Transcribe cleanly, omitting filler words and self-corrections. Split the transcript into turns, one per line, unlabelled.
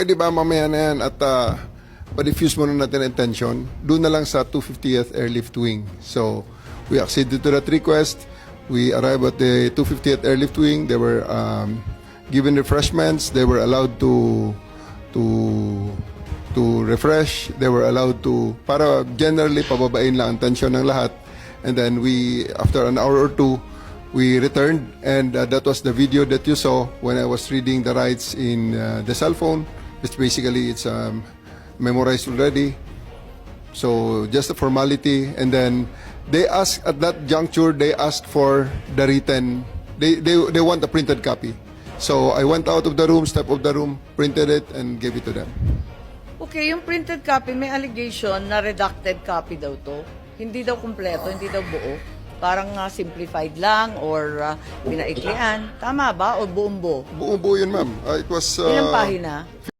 pwede ba mamaya na yan at pa-diffuse muna natin ang attention doon na lang sa 250th Airlift Wing. So, we acceded to that request. We arrived at the 250th Airlift Wing. They were given refreshments. They were allowed to refresh. They were allowed to, para generally pababain lang ang tension ng lahat. And then we, after an hour or two, we returned, and that was the video that you saw when I was reading the rights in the cell phone, which basically it's memorized already. So just a formality, and then they asked at that juncture, they asked for the written, they want a printed copy. So I went out of the room, stepped of the room, printed it, and gave it to them.
Okay, yung printed copy, may allegation na redacted copy daw to. Hindi daw kumpleto, hindi daw buo. Parang simplified lang or pinaiklian. Tama ba? O buong buo?
Buong buo yun, ma'am. It was...
Ilang pahina?